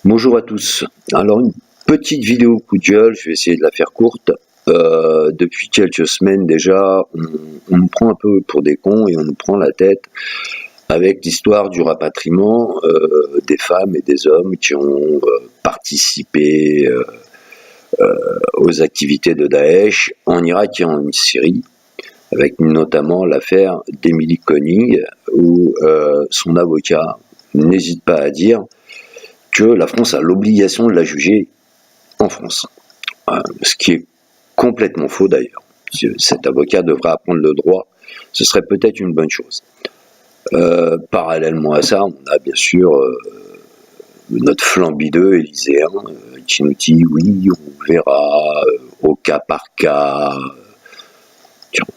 Bonjour à tous. Alors une petite vidéo coup de gueule, je vais essayer de la faire courte. Depuis quelques semaines déjà, on nous prend un peu pour des cons et on nous prend la tête avec l'histoire du rapatriement des femmes et des hommes qui ont participé aux activités de Daesh en Irak et en Syrie, avec notamment l'affaire d'Emily Koenig, où son avocat n'hésite pas à dire que la France a l'obligation de la juger en France. Ce qui est complètement faux d'ailleurs. Cet avocat devrait apprendre le droit, ce serait peut-être une bonne chose. Parallèlement à ça, on a bien sûr notre flambideux élyséen qui nous dit oui, on verra au cas par cas.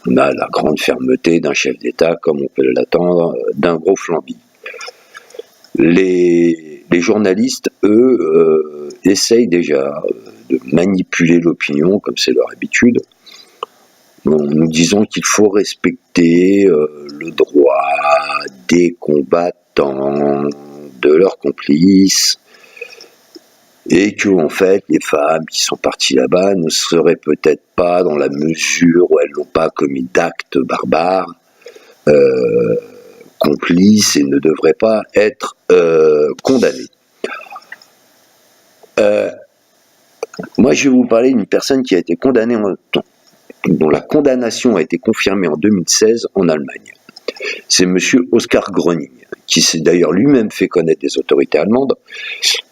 On a la grande fermeté d'un chef d'État, comme on peut l'attendre, d'un gros flambi. Les journalistes, eux, essayent déjà de manipuler l'opinion, comme c'est leur habitude, en nous disant qu'il faut respecter le droit des combattants, de leurs complices, et que, en fait, les femmes qui sont parties là-bas ne seraient peut-être pas dans la mesure où elles n'ont pas commis d'actes barbares, complices, et ne devraient pas être condamnées. Moi, je vais vous parler d'une personne qui a été condamnée dont la condamnation a été confirmée en 2016 en Allemagne. C'est monsieur Oskar Gröning, qui s'est d'ailleurs lui-même fait connaître des autorités allemandes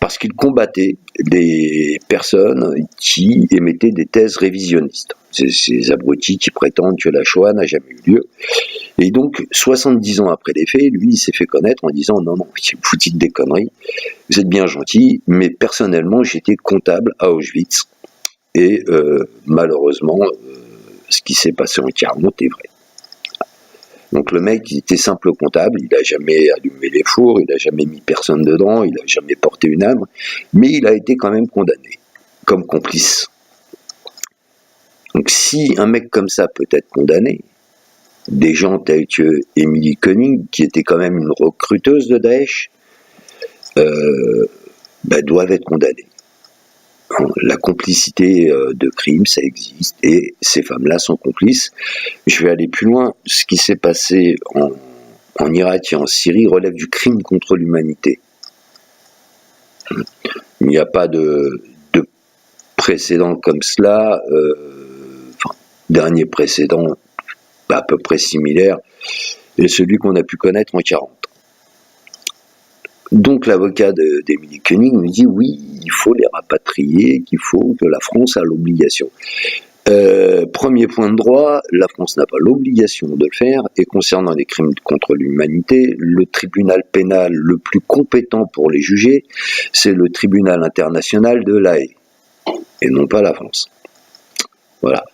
parce qu'il combattait des personnes qui émettaient des thèses révisionnistes. Ces abrutis qui prétendent que la Shoah n'a jamais eu lieu. Et donc, 70 ans après les faits, lui, il s'est fait connaître en disant « Non, vous dites des conneries, vous êtes bien gentil, mais personnellement, j'étais comptable à Auschwitz. Et malheureusement, ce qui s'est passé en 40 est vrai. » Donc le mec, il était simple comptable, il n'a jamais allumé les fours, il n'a jamais mis personne dedans, il n'a jamais porté une arme, mais il a été quand même condamné, comme complice. Donc si un mec comme ça peut être condamné, des gens tels que Emily Koenig, qui était quand même une recruteuse de Daesh, doivent être condamnés. La complicité de crimes, ça existe, et ces femmes-là sont complices. Je vais aller plus loin. Ce qui s'est passé en Irak et en Syrie relève du crime contre l'humanité. Il n'y a pas de précédent comme cela. Dernier précédent à peu près similaire est celui qu'on a pu connaître en 40. Donc l'avocat d'Emily Koenig nous dit oui, il faut les rapatrier, qu'il faut que la France a l'obligation. Premier point de droit, la France n'a pas l'obligation de le faire, et concernant les crimes contre l'humanité, le tribunal pénal le plus compétent pour les juger, c'est le tribunal international de La Haye, et non pas la France. Voilà.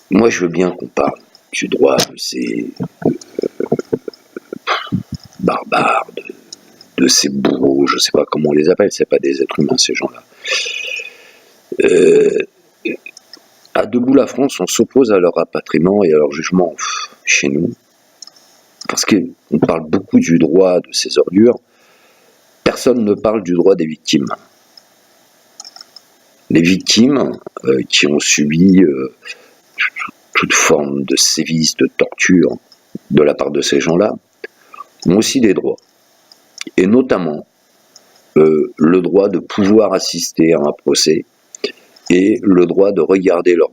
Moi je veux bien qu'on parle du droit de ces barbares, de ces bourreaux, je ne sais pas comment on les appelle, c'est pas des êtres humains ces gens-là. À Debout la France, on s'oppose à leur rapatriement et à leur jugement chez nous, parce qu'on parle beaucoup du droit de ces ordures, personne ne parle du droit des victimes. Les victimes qui ont subi toute forme de sévices, de torture de la part de ces gens-là, ont aussi des droits. Et notamment le droit de pouvoir assister à un procès et le droit de regarder leur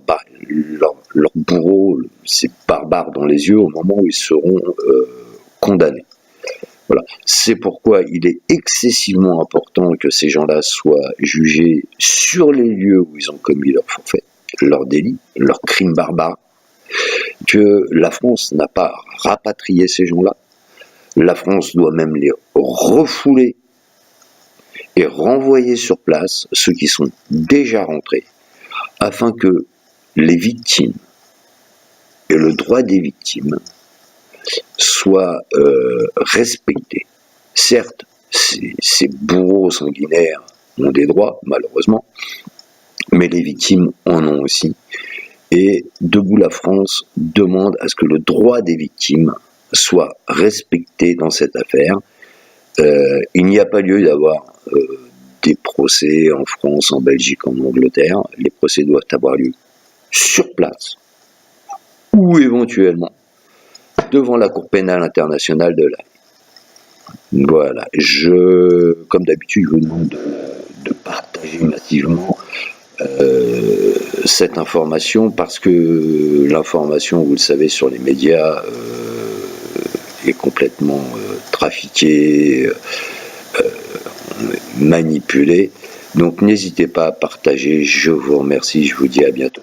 bourreau, ces barbares, dans les yeux au moment où ils seront condamnés. Voilà. C'est pourquoi il est excessivement important que ces gens-là soient jugés sur les lieux où ils ont commis leur forfait, leur délit, leur crime barbare, que la France n'a pas rapatrié ces gens-là. La France doit même les refouler et renvoyer sur place ceux qui sont déjà rentrés, afin que les victimes et le droit des victimes soient respectés. Certes, ces bourreaux sanguinaires ont des droits, malheureusement, mais les victimes en ont aussi. Et Debout la France demande à ce que le droit des victimes soit respecté dans cette affaire, Il n'y a pas lieu d'avoir des procès en France, en Belgique, en Angleterre. Les procès doivent avoir lieu sur place ou éventuellement devant la Cour pénale internationale de l'Haye. Voilà. Comme d'habitude, je vous demande de partager massivement cette information, parce que l'information, vous le savez, sur les médias est complètement trafiquée, manipulée. Donc n'hésitez pas à partager. Je vous remercie. Je vous dis à bientôt.